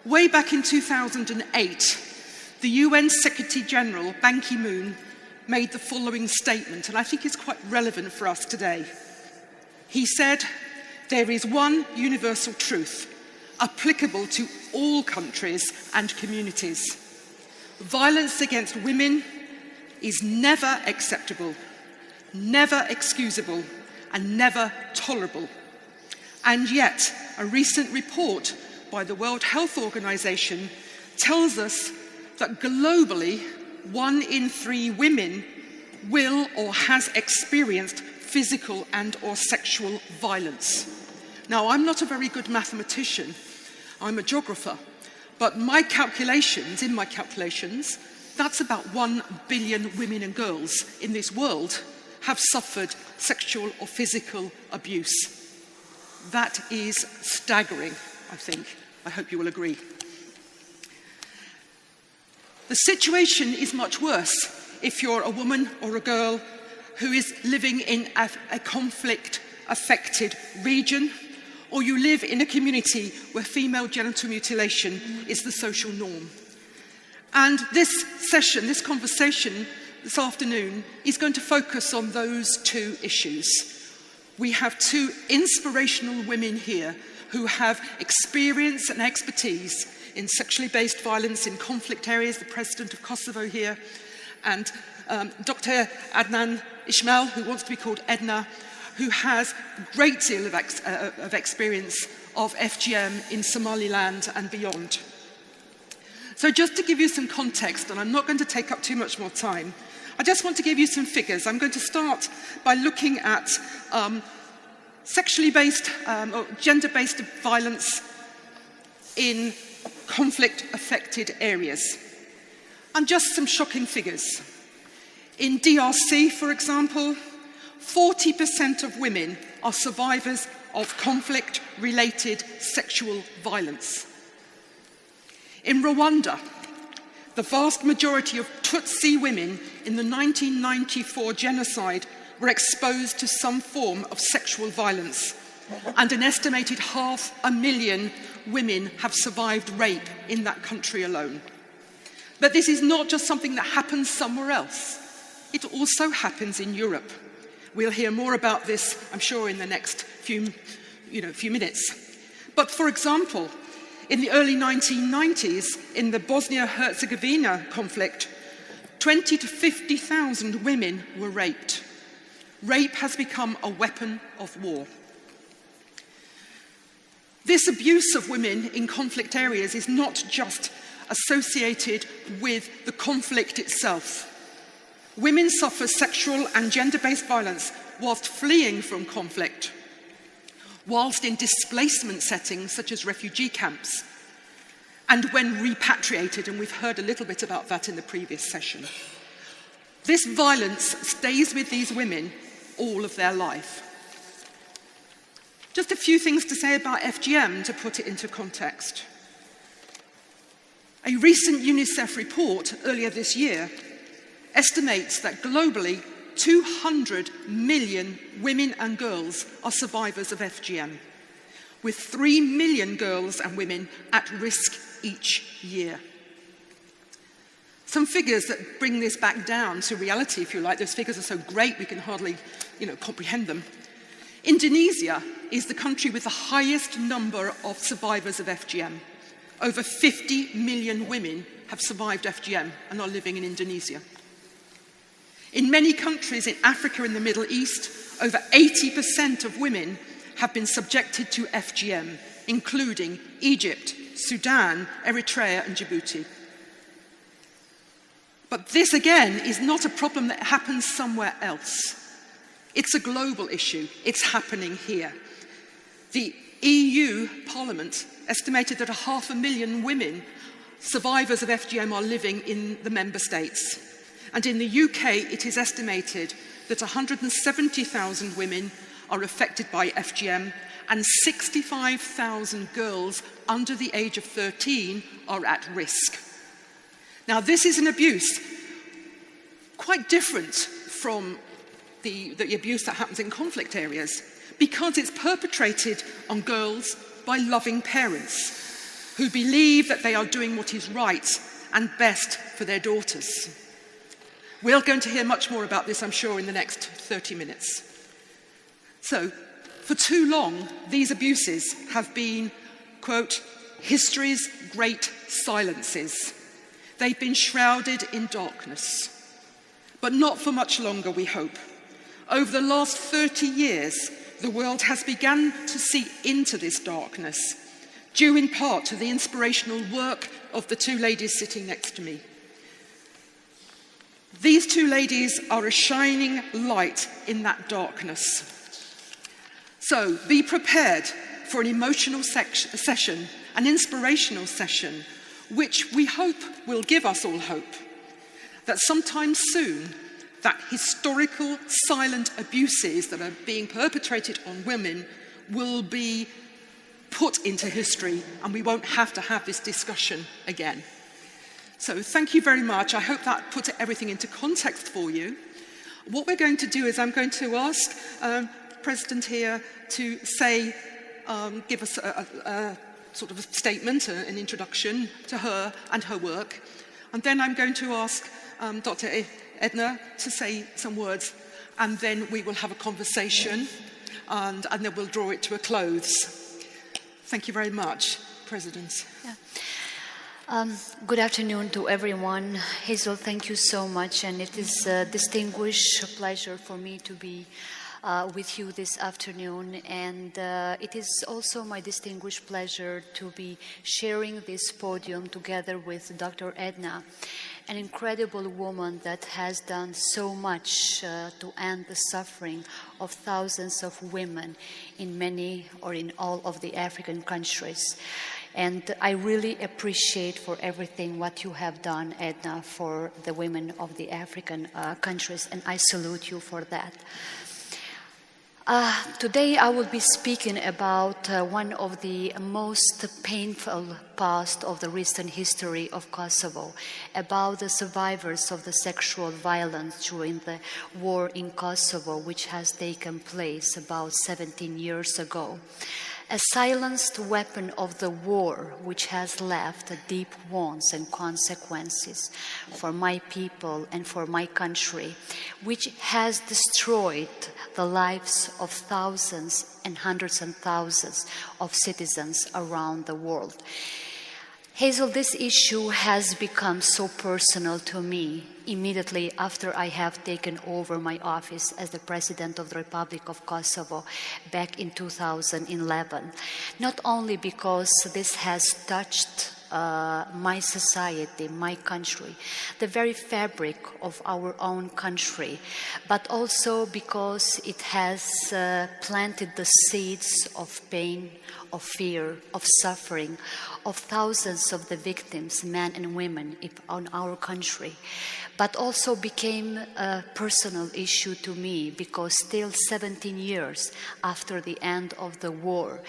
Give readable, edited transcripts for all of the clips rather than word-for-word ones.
Way back in 2008, the UN Secretary General, Ban Ki-moon, made the following statement, and I think it's quite relevant for us today. He said, "There is one universal truth applicable to all countries and communities. Violence against women is never acceptable, never excusable, and never tolerable. And yet, a recent report by the World Health Organization tells us that globally, 1 in 3 women will or has experienced physical and/or sexual violence." Now, I'm not a very good mathematician, I'm a geographer, but in my calculations, that's about 1 billion women and girls in this world have suffered sexual or physical abuse. That is staggering, I think. I hope you will agree. The situation is much worse if you're a woman or a girl who is living in a conflict-affected region, or you live in a community where female genital mutilation is the social norm. And this session, this conversation this afternoon, is going to focus on those 2 issues. We have 2 inspirational women here who have experience and expertise in sexually based violence in conflict areas, the president of Kosovo here, and Dr. Adnan Ismail, who wants to be called Edna, who has a great deal of experience of FGM in Somaliland and beyond. So just to give you some context, and I'm not going to take up too much more time, I just want to give you some figures. I'm going to start by looking at sexually based or gender-based violence in conflict-affected areas. And just some shocking figures. In DRC, for example, 40% of women are survivors of conflict-related sexual violence. In Rwanda, the vast majority of Tutsi women in the 1994 genocide were exposed to some form of sexual violence, and an estimated 500,000 women have survived rape in that country alone. But this is not just something that happens somewhere else. It also happens in Europe. We'll hear more about this, I'm sure, in the next few minutes. But for example, in the early 1990s, in the Bosnia-Herzegovina conflict, 20,000 to 50,000 women were raped. Rape has become a weapon of war. This abuse of women in conflict areas is not just associated with the conflict itself. Women suffer sexual and gender-based violence whilst fleeing from conflict, whilst in displacement settings such as refugee camps, and when repatriated, and we've heard a little bit about that in the previous session. This violence stays with these women all of their life. Just a few things to say about FGM to put it into context. A recent UNICEF report earlier this year estimates that globally 200 million women and girls are survivors of FGM, with 3 million girls and women at risk each year. Some figures that bring this back down to reality, if you like. Those figures are so great we can hardly, comprehend them. Indonesia is the country with the highest number of survivors of FGM. Over 50 million women have survived FGM and are living in Indonesia. In many countries in Africa and the Middle East, over 80% of women have been subjected to FGM, including Egypt, Sudan, Eritrea, and Djibouti. But this, again, is not a problem that happens somewhere else. It's a global issue. It's happening here. The EU Parliament estimated that 500,000 women, survivors of FGM, are living in the member states. And in the UK, it is estimated that 170,000 women are affected by FGM, and 65,000 girls under the age of 13 are at risk. Now, this is an abuse quite different from the abuse that happens in conflict areas, because it's perpetrated on girls by loving parents. who believe that they are doing what is right and best for their daughters. We're going to hear much more about this, I'm sure, in the next 30 minutes. So, for too long, these abuses have been, quote, history's great silences. They've been shrouded in darkness. But not for much longer, we hope. Over the last 30 years, the world has begun to see into this darkness, due in part to the inspirational work of the two ladies sitting next to me. These two ladies are a shining light in that darkness. So be prepared for an emotional session, an inspirational session, which we hope will give us all hope that sometime soon that historical silent abuses that are being perpetrated on women will be put into history and we won't have to have this discussion again. So thank you very much. I hope that put everything into context for you. What we're going to do is I'm going to ask President here to say, give us a sort of a statement, an introduction to her and her work. And then I'm going to ask Dr. Edna to say some words, and then we will have a conversation, and then we'll draw it to a close. Thank you very much, President. Yeah. Good afternoon to everyone. Hazel, thank you so much, and it is a distinguished pleasure for me to be with you this afternoon, and it is also my distinguished pleasure to be sharing this podium together with Dr. Edna, an incredible woman that has done so much to end the suffering of thousands of women in many or in all of the African countries. And I really appreciate for everything what you have done, Edna, for the women of the African countries, and I salute you for that. Today I will be speaking about one of the most painful past of the recent history of Kosovo, about the survivors of the sexual violence during the war in Kosovo, which has taken place about 17 years ago. A silenced weapon of the war, which has left deep wounds and consequences for my people and for my country, which has destroyed the lives of thousands and hundreds and thousands of citizens around the world. Hazel, this issue has become so personal to me immediately after I have taken over my office as the President of the Republic of Kosovo back in 2011. Not only because this has touched my society, my country, the very fabric of our own country, but also because it has planted the seeds of pain, of fear, of suffering, of thousands of the victims, men and women, on our country, but also became a personal issue to me because still 17 years after the end of the war,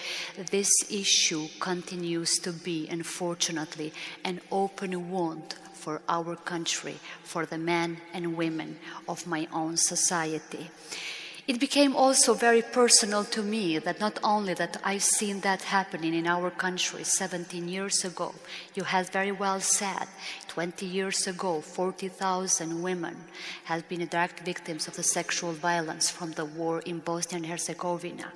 this issue continues to be, unfortunately, an open wound for our country, for the men and women of my own society. It became also very personal to me that not only that I've seen that happening in our country 17 years ago, you have very well said, 20 years ago, 40,000 women have been direct victims of the sexual violence from the war in Bosnia and Herzegovina.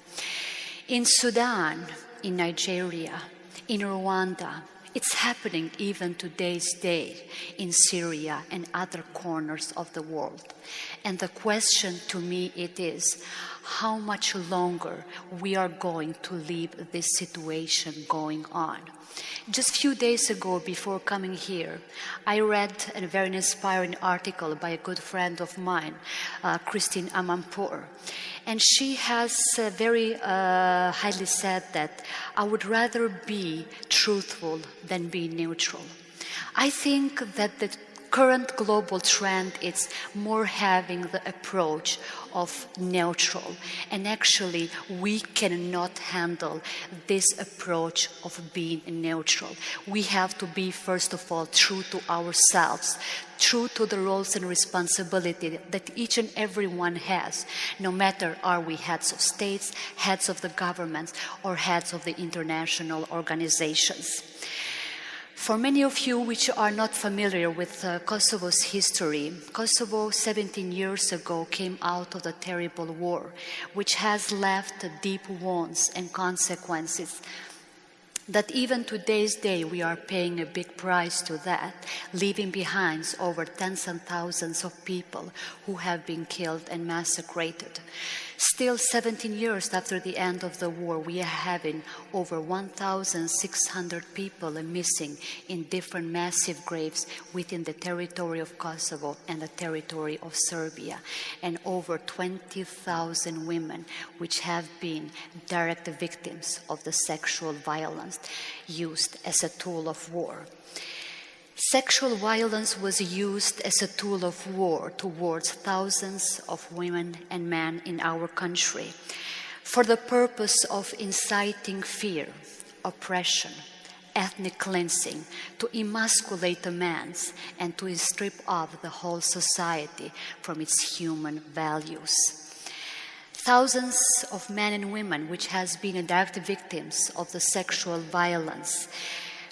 In Sudan, in Nigeria, in Rwanda, it's happening even today's day in Syria and other corners of the world. And the question to me it is, how much longer we are going to leave this situation going on? Just a few days ago, before coming here, I read a very inspiring article by a good friend of mine, Christine Amanpour. And she has very highly said that I would rather be truthful than be neutral. I think that the current global trend is more having the approach of neutral, and actually we cannot handle this approach of being neutral. We have to be, first of all, true to ourselves, true to the roles and responsibility that each and every one has, no matter are we heads of states, heads of the governments, or heads of the international organizations. For many of you which are not familiar with Kosovo's history, Kosovo 17 years ago came out of the terrible war, which has left deep wounds and consequences that even today's day we are paying a big price to that, leaving behind over tens and thousands of people who have been killed and massacred. Still, 17 years after the end of the war, we are having over 1,600 people missing in different massive graves within the territory of Kosovo and the territory of Serbia, and over 20,000 women which have been direct victims of the sexual violence used as a tool of war. Sexual violence was used as a tool of war towards thousands of women and men in our country for the purpose of inciting fear, oppression, ethnic cleansing, to emasculate a man and to strip off the whole society from its human values. Thousands of men and women which has been direct victims of the sexual violence,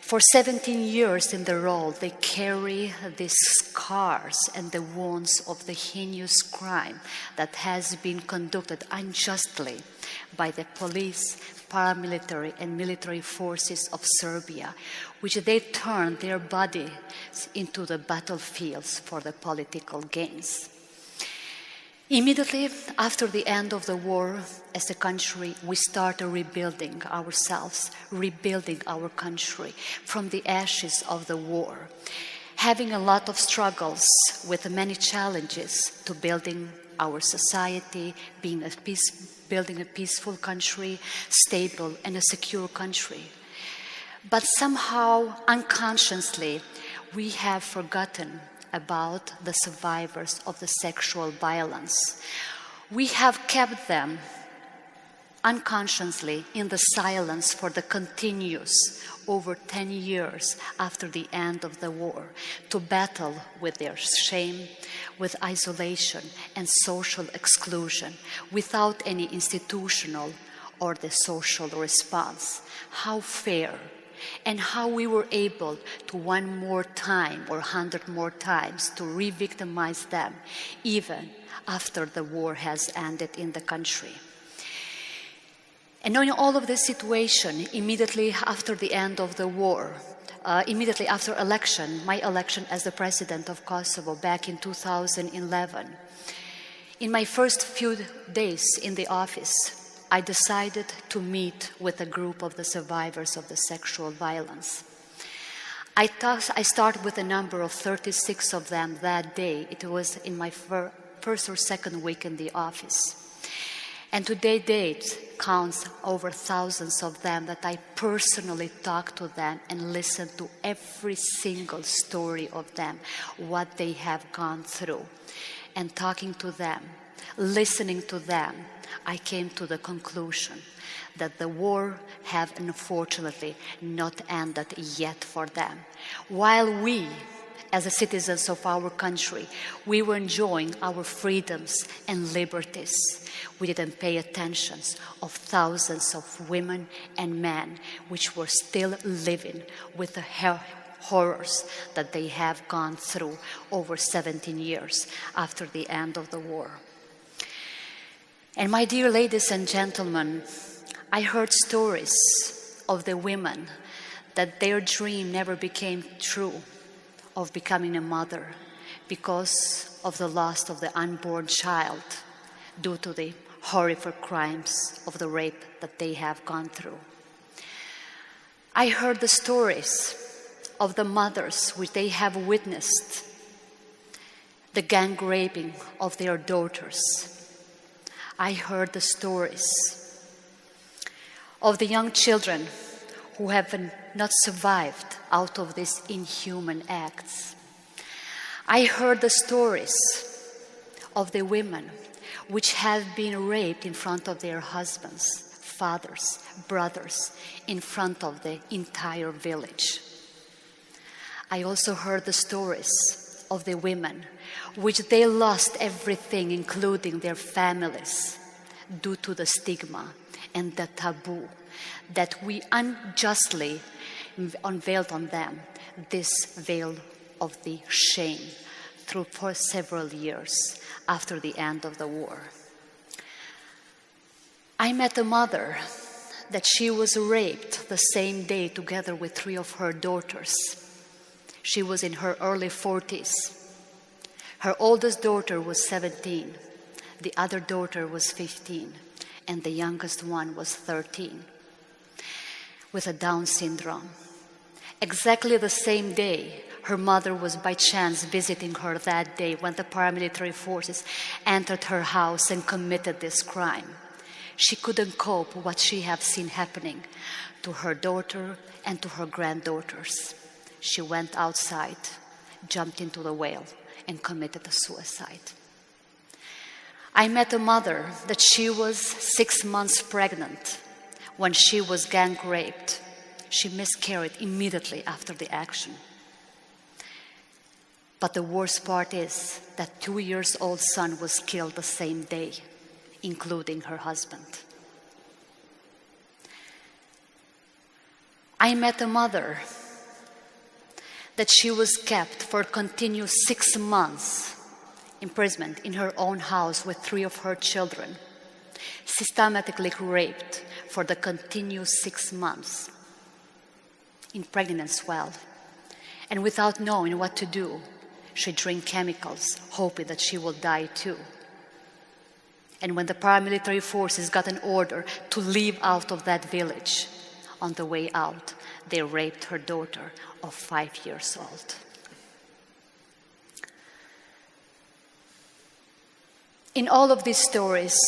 for 17 years in the role, they carry these scars and the wounds of the heinous crime that has been conducted unjustly by the police, paramilitary and military forces of Serbia, which they turned their bodies into the battlefields for the political gains. Immediately after the end of the war, as a country, we started rebuilding ourselves, rebuilding our country from the ashes of the war, having a lot of struggles with many challenges to building our society, building a peaceful country, stable and a secure country. But somehow, unconsciously, we have forgotten about the survivors of the sexual violence. We have kept them unconsciously in the silence for the continuous over 10 years after the end of the war to battle with their shame, with isolation and social exclusion without any institutional or the social response. How fair, and how we were able to one more time or 100 more times to re-victimize them even after the war has ended in the country. And knowing all of this situation, immediately after the end of the war, immediately after my election as the president of Kosovo back in 2011, in my first few days in the office, I decided to meet with a group of the survivors of the sexual violence. I started with a number of 36 of them that day. It was in my first or second week in the office. And today's date counts over thousands of them that I personally talked to them and listened to every single story of them, what they have gone through. And talking to them, listening to them, I came to the conclusion that the war have unfortunately not ended yet for them. While we, as the citizens of our country, we were enjoying our freedoms and liberties, we didn't pay attention of thousands of women and men which were still living with the horrors that they have gone through over 17 years after the end of the war. And my dear ladies and gentlemen, I heard stories of the women that their dream never became true of becoming a mother because of the loss of the unborn child due to the horrific crimes of the rape that they have gone through. I heard the stories of the mothers which they have witnessed, the gang raping of their daughters. I heard the stories of the young children who have not survived out of these inhuman acts. I heard the stories of the women which have been raped in front of their husbands, fathers, brothers, in front of the entire village. I also heard the stories of the women which they lost everything, including their families, due to the stigma and the taboo that we unjustly unveiled on them this veil of the shame for several years after the end of the war. I met a mother that she was raped the same day together with 3 of her daughters. She was in her early 40s. Her oldest daughter was 17, the other daughter was 15, and the youngest one was 13, with a Down syndrome. Exactly the same day, her mother was by chance visiting her that day when the paramilitary forces entered her house and committed this crime. She couldn't cope with what she had seen happening to her daughter and to her granddaughters. She went outside, jumped into the well, and committed a suicide. I met a mother that she was 6 months pregnant when she was gang raped. She miscarried immediately after the action. But the worst part is that 2-year-old son was killed the same day, including her husband. I met a mother that she was kept for a continuous 6 months imprisonment in her own house with 3 of her children, systematically raped for the continuous 6 months, impregnated as well. And without knowing what to do, she drank chemicals, hoping that she will die too. And when the paramilitary forces got an order to leave out of that village, on the way out, they raped her daughter of 5 years old. In all of these stories,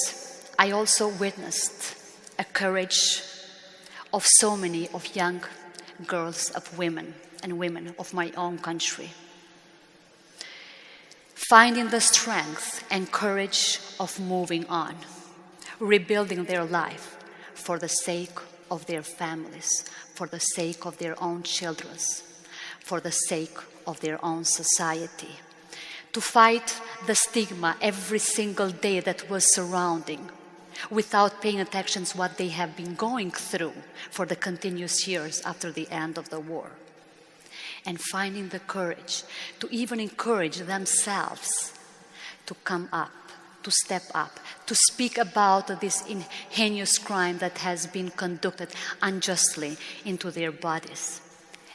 I also witnessed a courage of so many of young girls, of women, and women of my own country, finding the strength and courage of moving on, rebuilding their life for the sake of their families, for the sake of their own children, for the sake of their own society, to fight the stigma every single day that was surrounding, without paying attention to what they have been going through for the continuous years after the end of the war. And finding the courage to even encourage themselves to come up, to step up, to speak about this heinous crime that has been conducted unjustly into their bodies,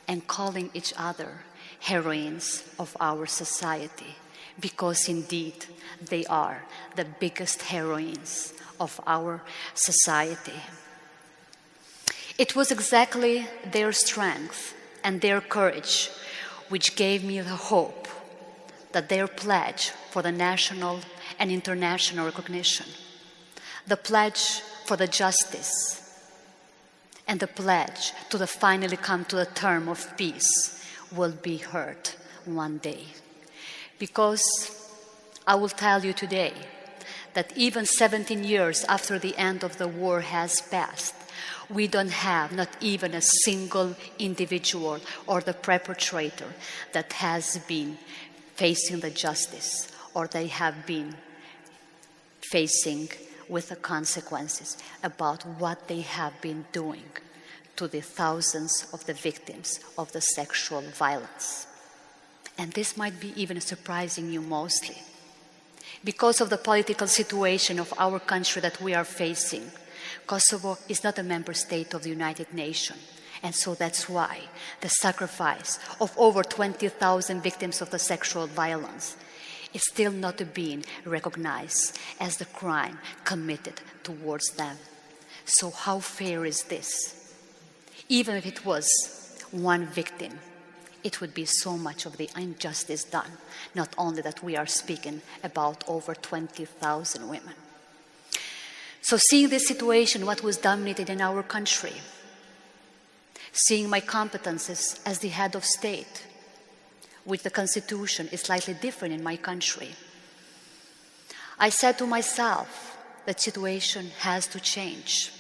and calling each other heroines of our society, because indeed they are the biggest heroines of our society. It was exactly their strength and their courage which gave me the hope that their pledge for the national and international recognition, the pledge for the justice, and the pledge to finally come to the term of peace will be heard one day. Because I will tell you today that even 17 years after the end of the war has passed, we don't have not even a single individual or the perpetrator that has been facing the justice, or they have been facing with the consequences about what they have been doing to the thousands of the victims of the sexual violence. And this might be even surprising you mostly, because of the political situation of our country that we are facing. Kosovo is not a member state of the United Nations, and so that's why the sacrifice of over 20,000 victims of the sexual violence is still not being recognized as the crime committed towards them. So how fair is this? Even if it was one victim, it would be so much of the injustice done, not only that we are speaking about over 20,000 women. So seeing this situation, what was dominated in our country, seeing my competences as the head of state, with the constitution is slightly different in my country, I said to myself that situation has to change.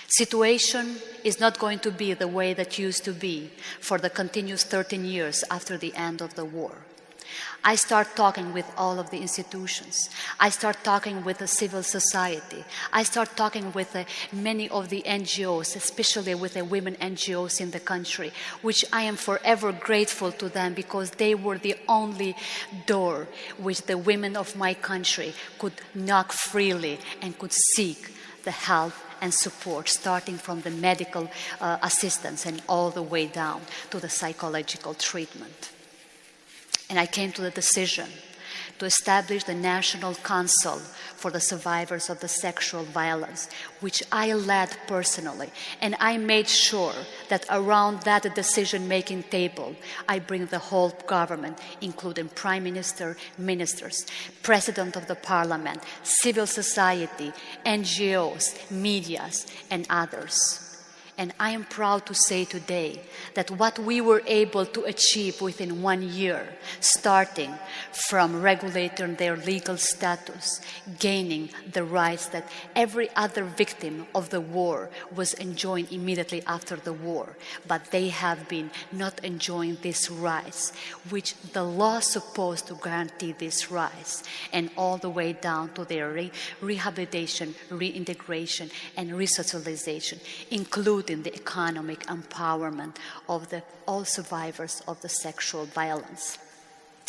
Situation is not going to be the way that used to be for the continuous 13 years after the end of the war. I start talking with all of the institutions. I start talking with the civil society. I start talking with many of the NGOs, especially with the women NGOs in the country, which I am forever grateful to them because they were the only door which the women of my country could knock freely and could seek the help and support, starting from the medical assistance and all the way down to the psychological treatment. And I came to the decision to establish the National Council for the Survivors of the Sexual Violence, which I led personally. And I made sure that around that decision-making table, I bring the whole government, including Prime Minister, ministers, President of the Parliament, civil society, NGOs, medias, and others. And I am proud to say today that what we were able to achieve within 1 year, starting from regulating their legal status, gaining the rights that every other victim of the war was enjoying immediately after the war, but they have been not enjoying these rights, which the law is supposed to guarantee these rights, and all the way down to their rehabilitation, reintegration, and resocialization, including the economic empowerment of all survivors of the sexual violence.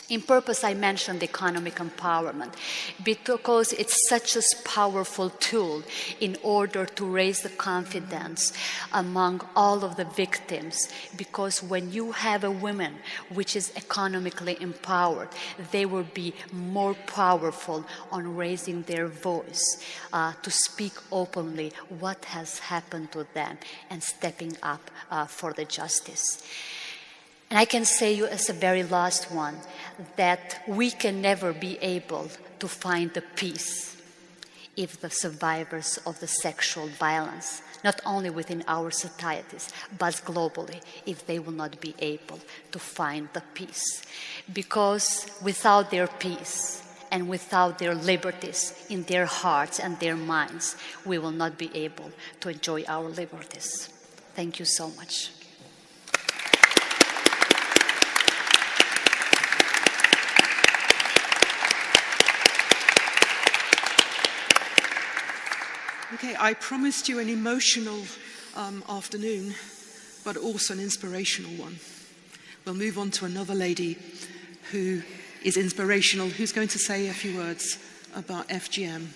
In purpose, I mentioned economic empowerment because it's such a powerful tool in order to raise the confidence among all of the victims. Because when you have a woman which is economically empowered, they will be more powerful on raising their voice to speak openly what has happened to them and stepping up for the justice. And I can say you as a very last one that we can never be able to find the peace if the survivors of the sexual violence, not only within our societies, but globally, if they will not be able to find the peace. Because without their peace and without their liberties in their hearts and their minds, we will not be able to enjoy our liberties. Thank you so much. Okay, I promised you an emotional afternoon, but also an inspirational one. We'll move on to another lady who is inspirational, who's going to say a few words about FGM.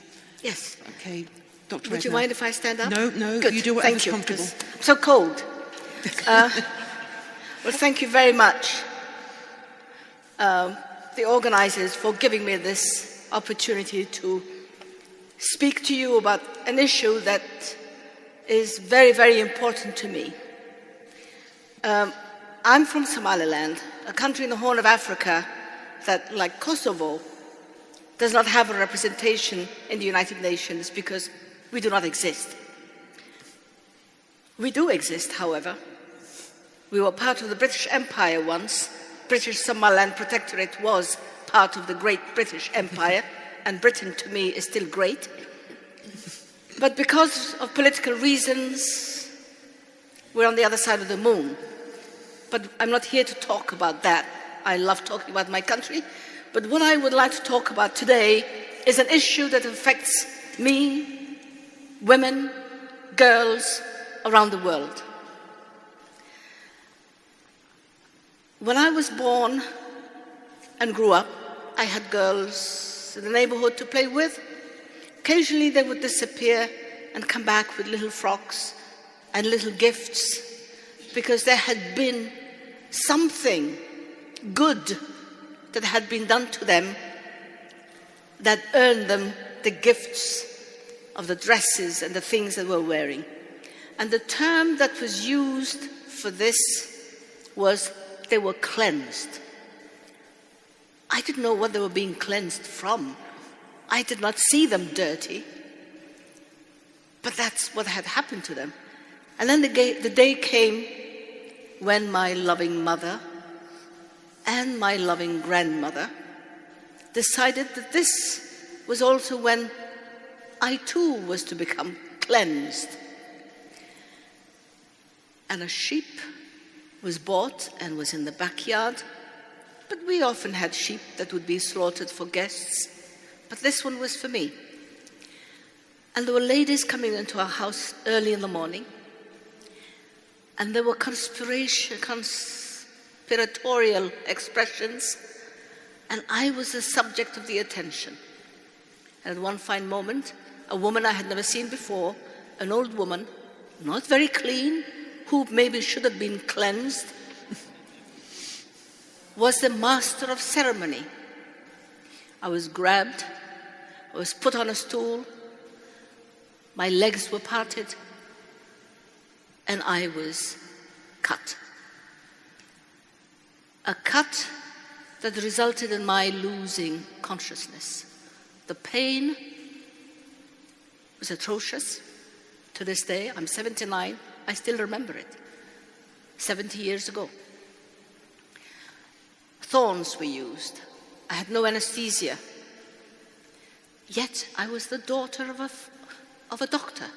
Yes. Okay, Dr. Would you mind if I stand up? No, Good. you do whatever's Thank you. comfortable. I'm so cold. Well, thank you very much, the organizers, for giving me this opportunity to speak to you about an issue that is very, very important to me. I'm from Somaliland, a country in the Horn of Africa that, like Kosovo, does not have a representation in the United Nations because we do not exist. We do exist, however. We were part of the British Empire once. British Somaliland Protectorate was part of the Great British Empire, and Britain, to me, is still great. But because of political reasons, we're on the other side of the moon. But I'm not here to talk about that. I love talking about my country. But what I would like to talk about today is an issue that affects me, women, girls around the world. When I was born and grew up, I had girls in the neighborhood to play with. Occasionally they would disappear and come back with little frocks and little gifts because there had been something good that had been done to them that earned them the gifts of the dresses and the things that they were wearing. And the term that was used for this was they were cleansed. I didn't know what they were being cleansed from. I did not see them dirty, but that's what had happened to them. And then the day came when my loving mother and my loving grandmother decided that this was also when I too was to become cleansed. And a sheep was bought and was in the backyard, But we often had sheep that would be slaughtered for guests. But this one was for me. And there were ladies coming into our house early in the morning. And there were conspiratorial expressions. And I was the subject of the attention. And at one fine moment, a woman I had never seen before, an old woman, not very clean, who maybe should have been cleansed, was the master of ceremony. I was grabbed, I was put on a stool, my legs were parted, and I was cut. A cut that resulted in my losing consciousness. The pain was atrocious. To this day, I'm 79, I still remember it. 70 years ago. Thorns were used. I had no anesthesia. Yet I was the daughter of a doctor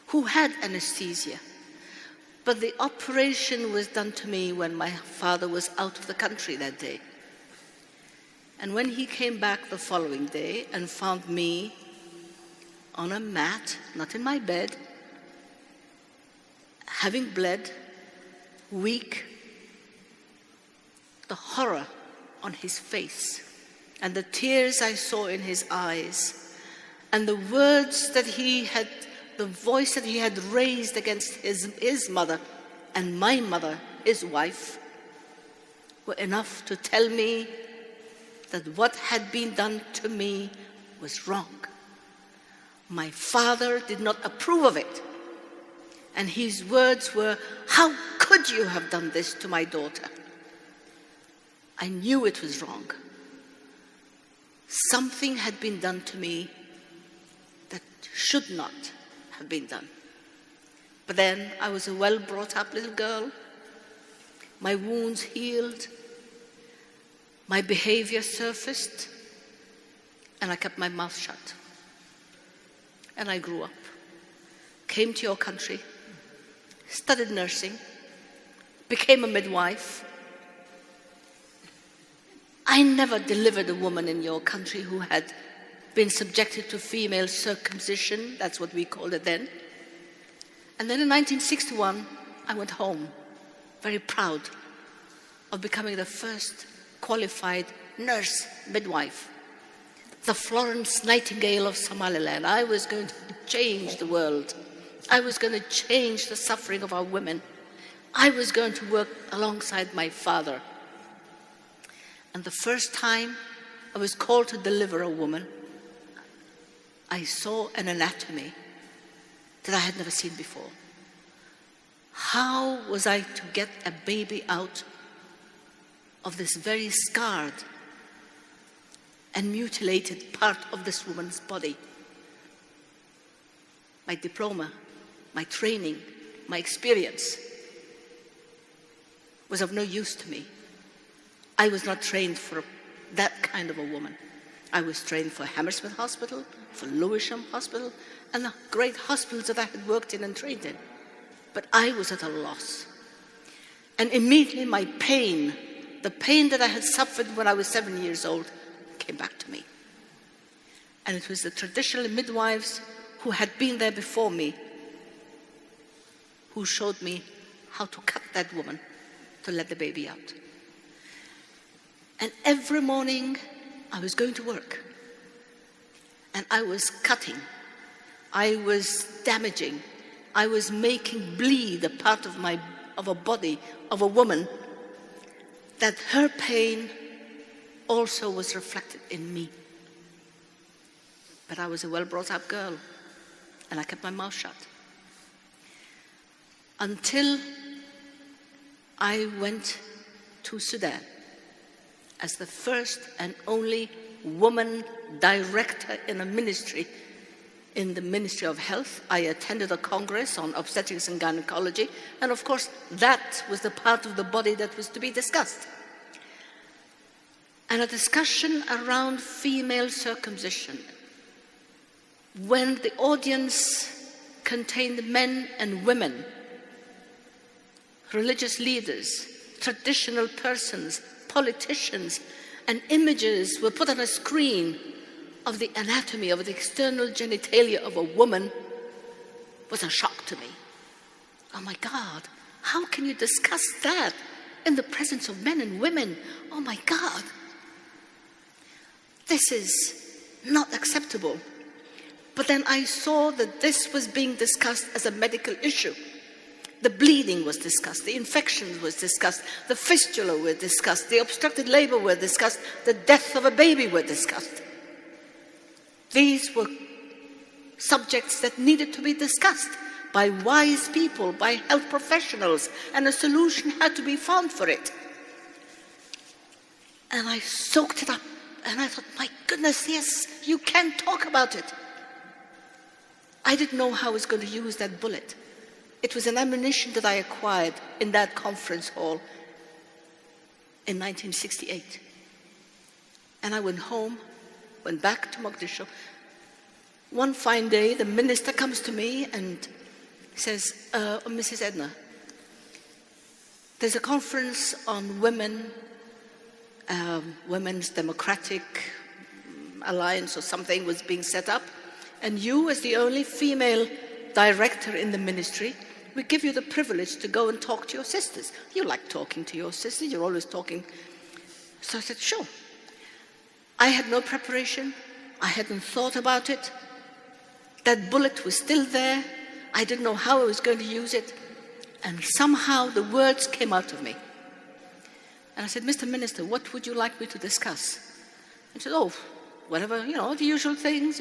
who had anesthesia. But the operation was done to me when my father was out of the country that day. And when he came back the following day and found me on a mat, not in my bed, having bled, weak, the horror on his face and the tears I saw in his eyes and the words that the voice that he had raised against his mother and my mother, his wife, were enough to tell me that what had been done to me was wrong. My father did not approve of it. And his words were, "How could you have done this to my daughter?" I knew it was wrong. Something had been done to me that should not have been done. But then I was a well-brought-up little girl. My wounds healed. My behavior surfaced. And I kept my mouth shut. And I grew up, came to your country, studied nursing, became a midwife. I never delivered a woman in your country who had been subjected to female circumcision. That's what we called it then. And then in 1961, I went home, very proud of becoming the first qualified nurse midwife, the Florence Nightingale of Somaliland. I was going to change the world. I was going to change the suffering of our women. I was going to work alongside my father. And the first time I was called to deliver a woman, I saw an anatomy that I had never seen before. How was I to get a baby out of this very scarred and mutilated part of this woman's body? My diploma, my training, my experience was of no use to me. I was not trained for that kind of a woman. I was trained for Hammersmith Hospital, for Lewisham Hospital, and the great hospitals that I had worked in and trained in. But I was at a loss. And immediately my pain, the pain that I had suffered when I was 7 years old, came back to me. And it was the traditional midwives who had been there before me who showed me how to cut that woman to let the baby out. And every morning I was going to work and I was cutting, I was damaging, I was making bleed a part of a body of a woman that her pain also was reflected in me. But I was a well-brought-up girl, and I kept my mouth shut. Until I went to Sudan as the first and only woman director in a ministry, in the Ministry of Health. I attended a congress on obstetrics and gynecology, and of course that was the part of the body that was to be discussed. And a discussion around female circumcision, when the audience contained men and women, religious leaders, traditional persons, politicians, and images were put on a screen of the anatomy, of the external genitalia of a woman, was a shock to me. Oh my God, how can you discuss that in the presence of men and women? Oh my God. This is not acceptable. But then I saw that this was being discussed as a medical issue. The bleeding was discussed, the infections was discussed, the fistula were discussed, the obstructed labor were discussed, the death of a baby were discussed. These were subjects that needed to be discussed by wise people, by health professionals, and a solution had to be found for it. And I soaked it up, and I thought, my goodness, yes, you can talk about it. I didn't know how I was going to use that bullet. It was an ammunition that I acquired in that conference hall in 1968. And I went home, went back to Mogadishu. One fine day, the minister comes to me and says, Mrs. Edna, there's a conference on women, Women's Democratic Alliance or something was being set up, and you, as the only female director in the ministry, we give you the privilege to go and talk to your sisters. You like talking to your sisters, you're always talking. So I said, sure. I had no preparation, I hadn't thought about it. That bullet was still there, I didn't know how I was going to use it, and somehow the words came out of me. And I said, Mr. Minister, what would you like me to discuss? He said, oh, whatever, the usual things,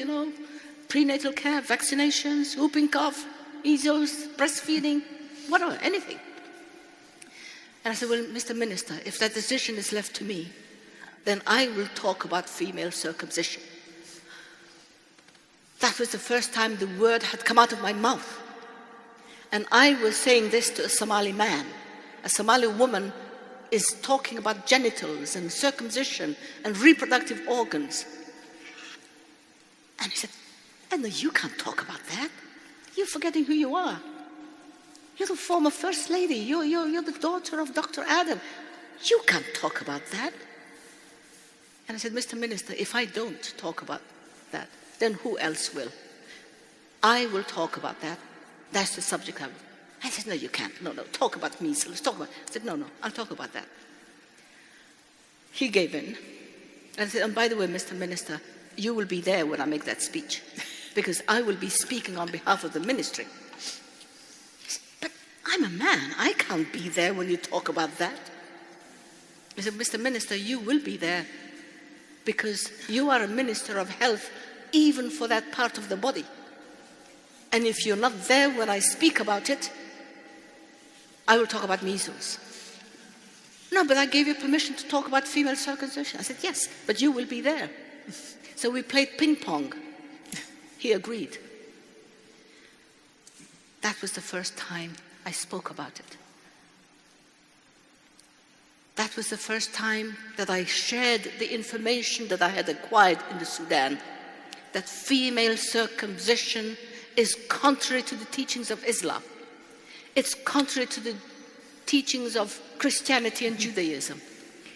prenatal care, vaccinations, whooping cough, measles, breastfeeding, whatever, anything. And I said, well, Mr. Minister, if that decision is left to me, then I will talk about female circumcision. That was the first time the word had come out of my mouth. And I was saying this to a Somali man. A Somali woman is talking about genitals and circumcision and reproductive organs. And he said, Edna, you can't talk about that. You're forgetting who you are. You're the former First Lady. You're the daughter of Dr. Adam. You can't talk about that. And I said, Mr. Minister, if I don't talk about that, then who else will? I will talk about that. That's the subject I will. I said, no, you can't. No, talk about measles. Talk about. I said, no, I'll talk about that. He gave in. And I said, and by the way, Mr. Minister, you will be there when I make that speech, because I will be speaking on behalf of the ministry. He said, but I'm a man. I can't be there when you talk about that. I said, Mr. Minister, you will be there because you are a minister of health even for that part of the body. And if you're not there when I speak about it, I will talk about measles. No, but I gave you permission to talk about female circumcision. I said, yes, but you will be there. So we played ping pong. He agreed. That was the first time I spoke about it. That was the first time that I shared the information that I had acquired in the Sudan, that female circumcision is contrary to the teachings of Islam. It's contrary to the teachings of Christianity and Judaism.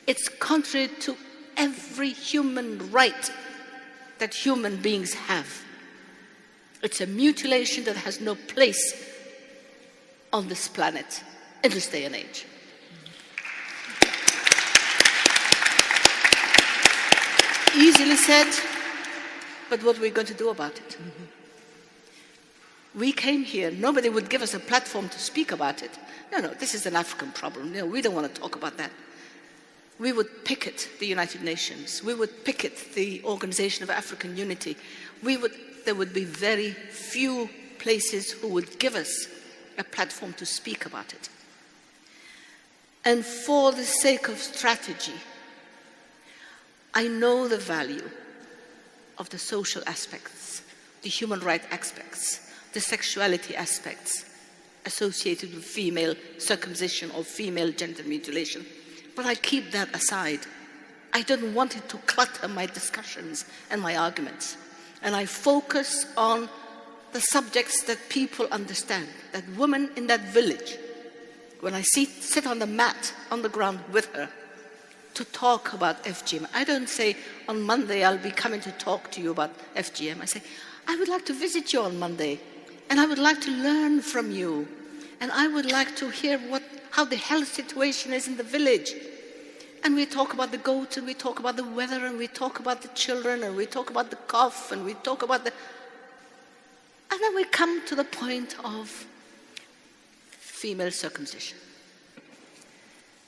It's contrary to every human right that human beings have. It's a mutilation that has no place on this planet in this day and age. Easily said, but what are we going to do about it? We came here, nobody would give us a platform to speak about it. No, this is an African problem. We don't want to talk about that. We would picket the United Nations. We would picket the Organization of African Unity. There would be very few places who would give us a platform to speak about it. And for the sake of strategy, I know the value of the social aspects, the human rights aspects, the sexuality aspects associated with female circumcision or female genital mutilation. But I keep that aside. I don't want it to clutter my discussions and my arguments. And I focus on the subjects that people understand. That woman in that village when I sit on the mat on the ground with her to talk about FGM. I don't say, on Monday I'll be coming to talk to you about FGM. I say, I would like to visit you on Monday, and I would like to learn from you, and I would like to hear how the health situation is in the village. And we talk about the goats, and we talk about the weather, and we talk about the children, and we talk about the cough, and we talk about the... And then we come to the point of female circumcision.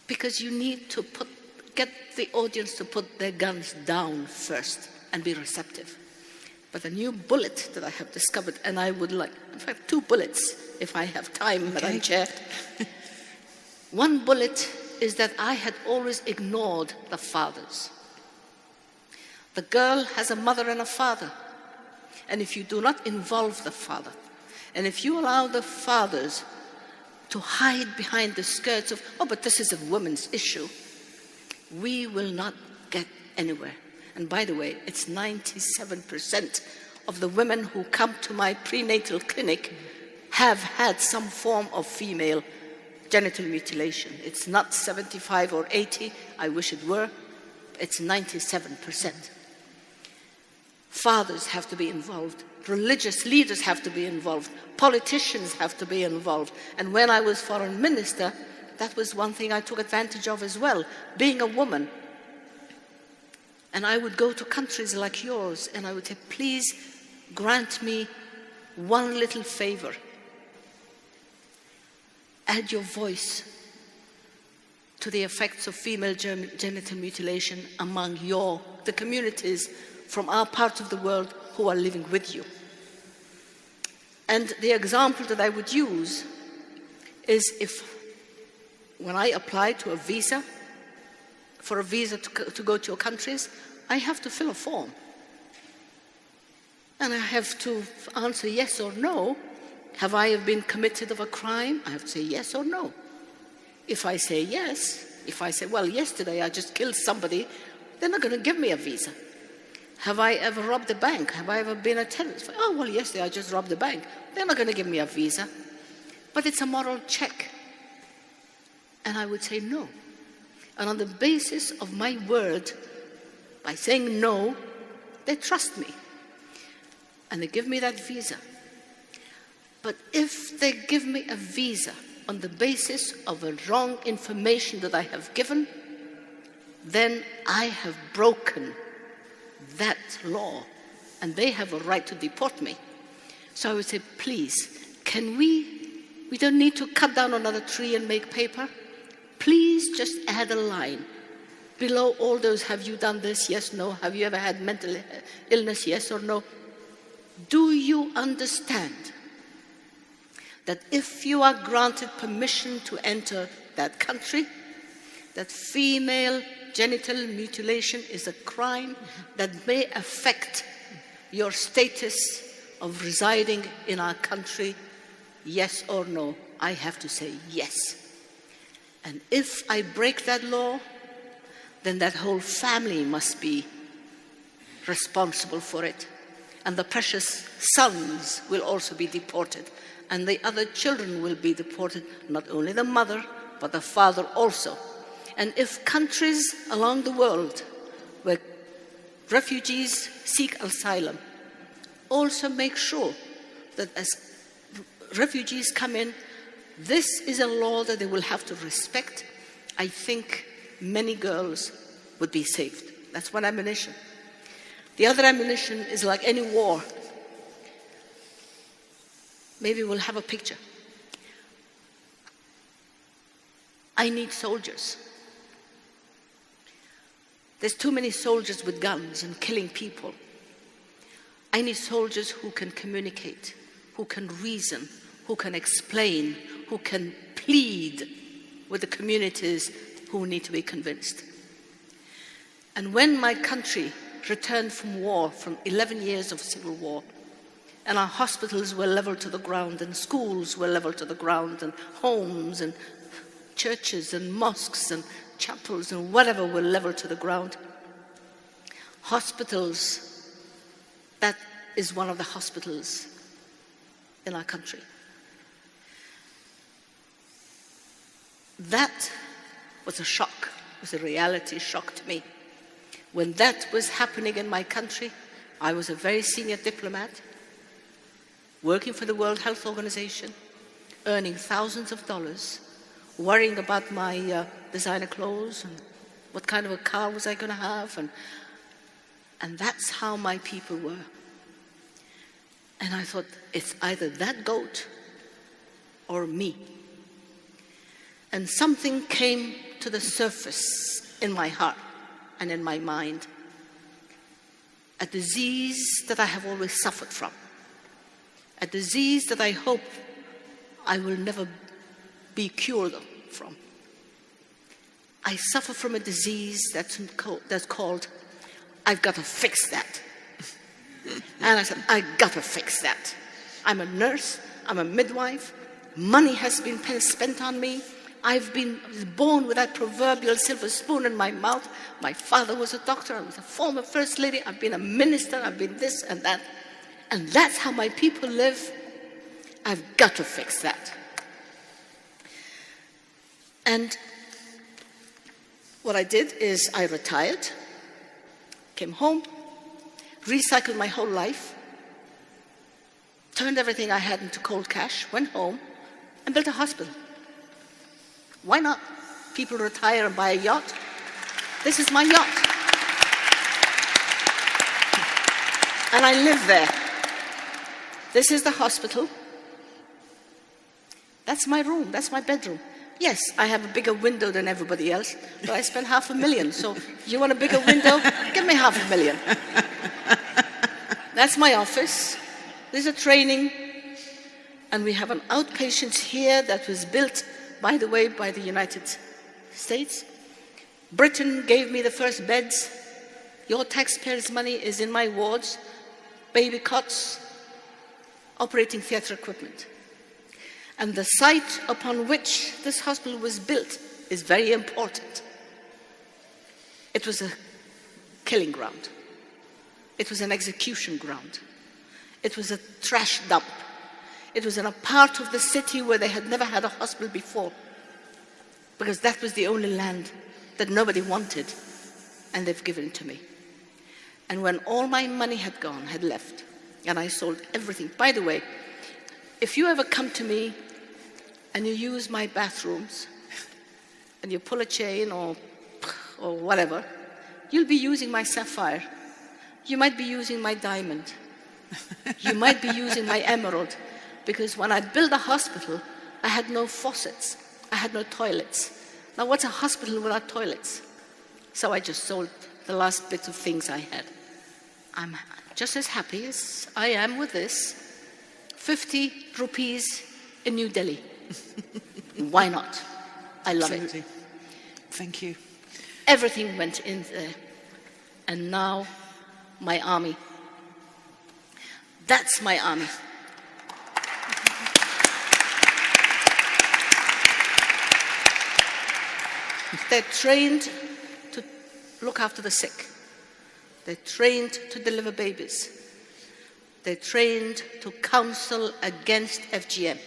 Because you need to get the audience to put their guns down first and be receptive. But a new bullet that I have discovered, and I would like, in fact, 2 bullets if I have time, Madam Chair. One bullet is that I had always ignored the fathers. The girl has a mother and a father. And if you do not involve the father, and if you allow the fathers to hide behind the skirts of, oh, but this is a woman's issue, we will not get anywhere. And by the way, it's 97% of the women who come to my prenatal clinic have had some form of female genital mutilation. It's not 75 or 80, I wish it were, it's 97%. Fathers have to be involved, religious leaders have to be involved, politicians have to be involved. And when I was foreign minister, that was one thing I took advantage of as well, being a woman. And I would go to countries like yours and I would say, please grant me one little favor. Add your voice to the effects of female genital mutilation among the communities from our part of the world who are living with you. And the example that I would use is when I apply to for a visa to go to your countries, I have to fill a form. And I have to answer yes or no. Have I been convicted of a crime? I have to say yes or no. If I say yes, if I say, well, yesterday I just killed somebody, they're not going to give me a visa. Have I ever robbed a bank? Have I ever been a terrorist? Oh, well, yesterday I just robbed a bank. They're not going to give me a visa. But it's a moral check. And I would say no. And on the basis of my word, by saying no, they trust me. And they give me that visa. But if they give me a visa on the basis of a wrong information that I have given, then I have broken that law, and they have a right to deport me. So I would say, please, we don't need to cut down another tree and make paper. Please just add a line below all those, have you done this, yes, no, have you ever had mental illness, yes or no. Do you understand that if you are granted permission to enter that country, that female genital mutilation is a crime that may affect your status of residing in our country, yes or no? I have to say yes. And if I break that law, then that whole family must be responsible for it. And the precious sons will also be deported. And the other children will be deported, not only the mother, but the father also. And if countries along the world where refugees seek asylum also make sure that as refugees come in, this is a law that they will have to respect, I think many girls would be saved. That's one ammunition. The other ammunition is like any war. Maybe we'll have a picture. I need soldiers. There's too many soldiers with guns and killing people. I need soldiers who can communicate, who can reason, who can explain, who can plead with the communities who need to be convinced. And when my country returned from war, from 11 years of civil war, and our hospitals were leveled to the ground, and schools were leveled to the ground, and homes and churches and mosques and chapels and whatever were leveled to the ground. Hospitals, that is one of the hospitals in our country. That was a shock, was a reality shock to me. When that was happening in my country, I was a very senior diplomat, working for the World Health Organization, earning thousands of dollars, worrying about my designer clothes and what kind of a car was I going to have, and that's how my people were. And I thought, it's either that goat or me. And something came to the surface in my heart and in my mind. A disease that I have always suffered from. A disease that I hope I will never be cured from. I suffer from a disease that's called, I've got to fix that. And I said, I've got to fix that. I'm a nurse, I'm a midwife, money has been spent on me. I've been born with that proverbial silver spoon in my mouth. My father was a doctor, I was a former first lady, I've been a minister, I've been this and that. And that's how my people live. I've got to fix that. And what I did is I retired, came home, recycled my whole life, turned everything I had into cold cash, went home, and built a hospital. Why not? People retire and buy a yacht. This is my yacht. And I live there. This is the hospital. That's my room, that's my bedroom. Yes, I have a bigger window than everybody else, but I spent $500,000. So if you want a bigger window, give me $500,000. That's my office. There's a training. And we have an outpatients here that was built, by the way, by the United States. Britain gave me the first beds. Your taxpayers' money is in my wards, baby cots, operating theatre equipment. And the site upon which this hospital was built is very important. It was a killing ground. It was an execution ground. It was a trash dump. It was in a part of the city where they had never had a hospital before, because that was the only land that nobody wanted, and they've given it to me. And when all my money had gone, had left, and I sold everything. By the way, if you ever come to me and you use my bathrooms, and you pull a chain or whatever, you'll be using my sapphire. You might be using my diamond. You might be using my emerald. Because when I built a hospital, I had no faucets. I had no toilets. Now, what's a hospital without toilets? So I just sold the last bits of things I had. I'm just as happy as I am with this. 50 rupees in New Delhi. Why not? I love Absolutely. it. Thank you. Everything went in there. And now, my army. That's my army. They're trained to look after the sick. They're trained to deliver babies. They're trained to counsel against FGM.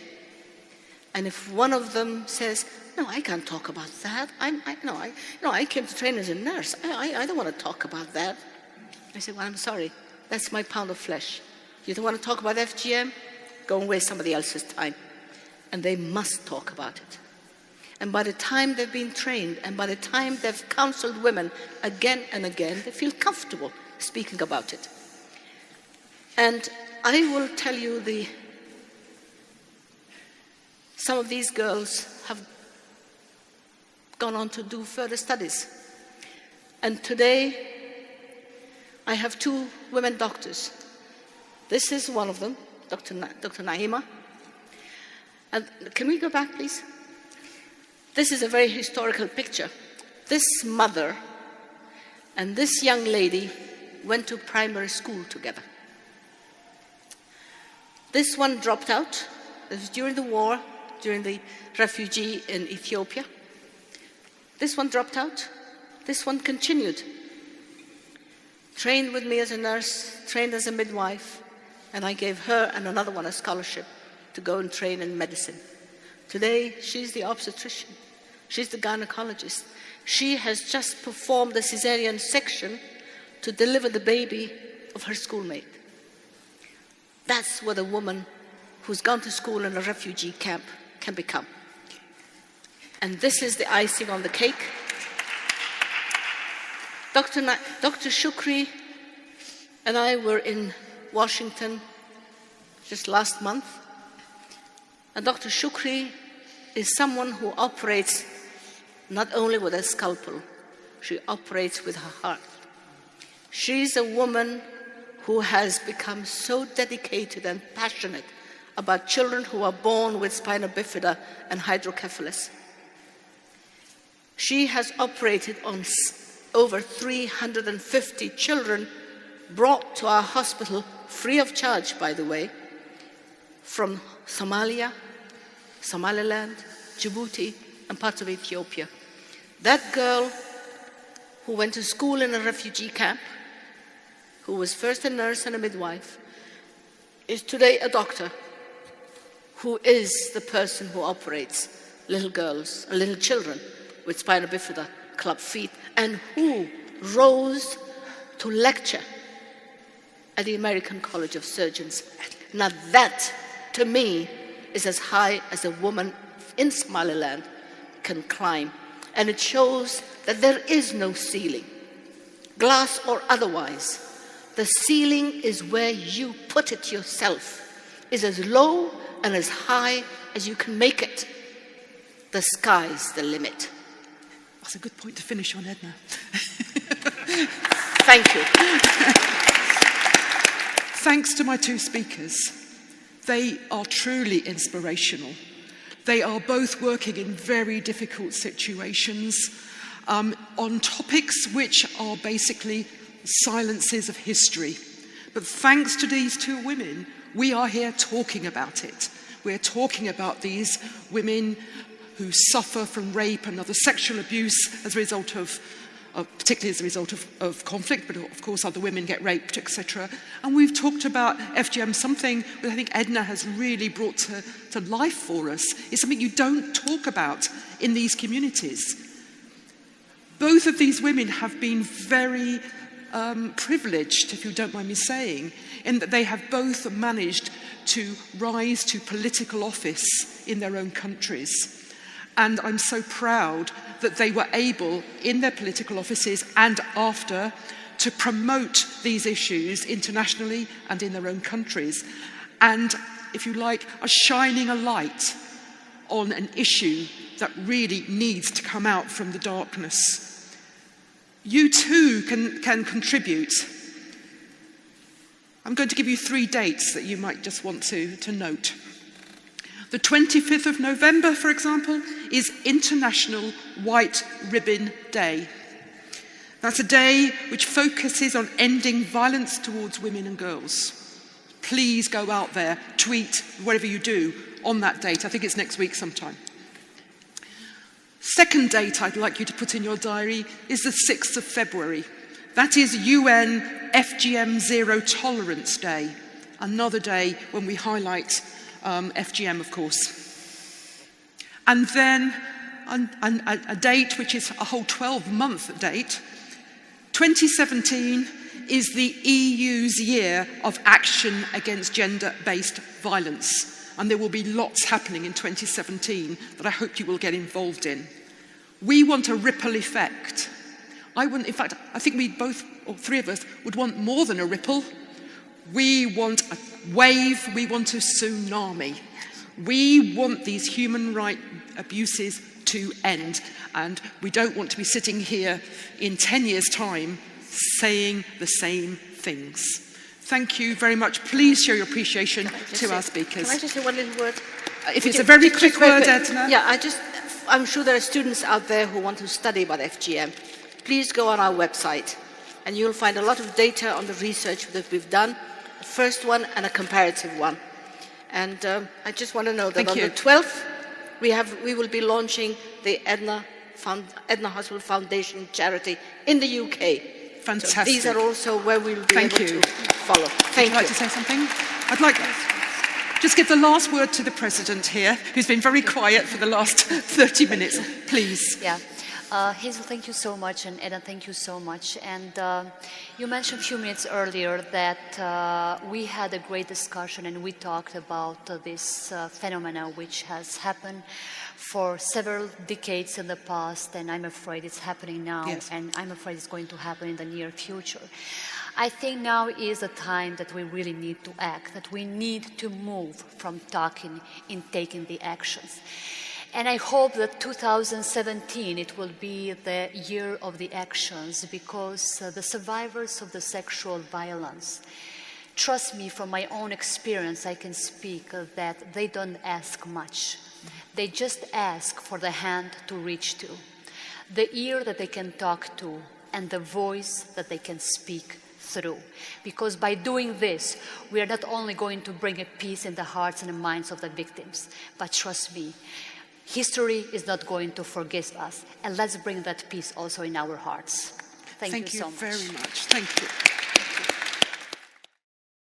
And if one of them says, no, I can't talk about that. I came to train as a nurse. I don't want to talk about that. I say, well, I'm sorry. That's my pound of flesh. You don't want to talk about FGM? Go and waste somebody else's time. And they must talk about it. And by the time they've been trained, and by the time they've counseled women again and again, they feel comfortable speaking about it. And I will tell you, some of these girls have gone on to do further studies. And today, I have 2 women doctors. This is one of them, Dr. Naima. And can we go back, please? This is a very historical picture. This mother and this young lady went to primary school together. This one dropped out. It was during the war, during the refugee in Ethiopia. This one dropped out. This one continued. Trained with me as a nurse, trained as a midwife, and I gave her and another one a scholarship to go and train in medicine. Today, she's the obstetrician. She's the gynecologist. She has just performed the cesarean section to deliver the baby of her schoolmate. That's what a woman who's gone to school in a refugee camp can become. And this is the icing on the cake. Dr. Shukri and I were in Washington just last month. And Dr. Shukri is someone who operates not only with a scalpel, she operates with her heart. She's a woman who has become so dedicated and passionate about children who are born with spina bifida and hydrocephalus. She has operated on over 350 children brought to our hospital, free of charge, by the way, from Somalia, Somaliland, Djibouti, and parts of Ethiopia. That girl who went to school in a refugee camp, who was first a nurse and a midwife, is today a doctor who is the person who operates little girls, little children with spina bifida, club feet, and who rose to lecture at the American College of Surgeons. Now that, to me, is as high as a woman in Somaliland can climb. And it shows that there is no ceiling, glass or otherwise. The ceiling is where you put it yourself, is as low and as high as you can make it. The sky's the limit. That's a good point to finish on, Edna. Thank you. Thanks to my two speakers. They are truly inspirational. They are both working in very difficult situations on topics which are basically silences of history. But thanks to these two women, we are here talking about it. We're talking about these women who suffer from rape and other sexual abuse as a result of particularly as a result of conflict, but of course other women get raped, etc. And we've talked about FGM, something that I think Edna has really brought to life for us. It's something you don't talk about in these communities. Both of these women have been very privileged, if you don't mind me saying, in that they have both managed to rise to political office in their own countries. And I'm so proud that they were able, in their political offices and after, to promote these issues internationally and in their own countries. And, if you like, are shining a light on an issue that really needs to come out from the darkness. You too can contribute. I'm going to give you 3 dates that you might just want to note. The 25th of November, for example, is International White Ribbon Day. That's a day which focuses on ending violence towards women and girls. Please go out there, tweet, whatever you do, on that date. I think it's next week sometime. Second date I'd like you to put in your diary is the 6th of February. That is UN FGM Zero Tolerance Day. Another day when we highlight FGM, of course. And then a date which is a whole 12-month date. 2017 is the EU's year of action against gender-based violence. And there will be lots happening in 2017 that I hope you will get involved in. We want a ripple effect. In fact, I think we both, or 3 of us, would want more than a ripple. We want a wave, we want a tsunami. We want these human rights abuses to end. And we don't want to be sitting here in 10 years' time saying the same things. Thank you very much. Please show your appreciation to our speakers. Can I just say one little word? If it's a very quick word, Edna. Yeah, I'm sure there are students out there who want to study about FGM. Please go on our website and you'll find a lot of data on the research that we've done, a first one and a comparative one. And I just want to know that on the 12th, we will be launching the Edna Hospital Foundation charity in the UK. Fantastic. So these are also where we will be able to follow. Would you like to say something? I'd like just give the last word to the President here, who's been very quiet for the last 30 minutes. Please. Yeah. Hazel, thank you so much, and Eda, thank you so much. And you mentioned a few minutes earlier that we had a great discussion and we talked about this phenomena which has happened for several decades in the past, and I'm afraid it's happening now, Yes. and I'm afraid it's going to happen in the near future. I think now is a time that we really need to act, that we need to move from talking in taking the actions. And I hope that 2017, it will be the year of the actions, because the survivors of the sexual violence, trust me, from my own experience, I can speak that they don't ask much. They just ask for the hand to reach to, the ear that they can talk to, and the voice that they can speak through. Because by doing this, we are not only going to bring a peace in the hearts and the minds of the victims, but trust me, history is not going to forgive us. And let's bring that peace also in our hearts. Thank you so much. Thank you very much. Thank you.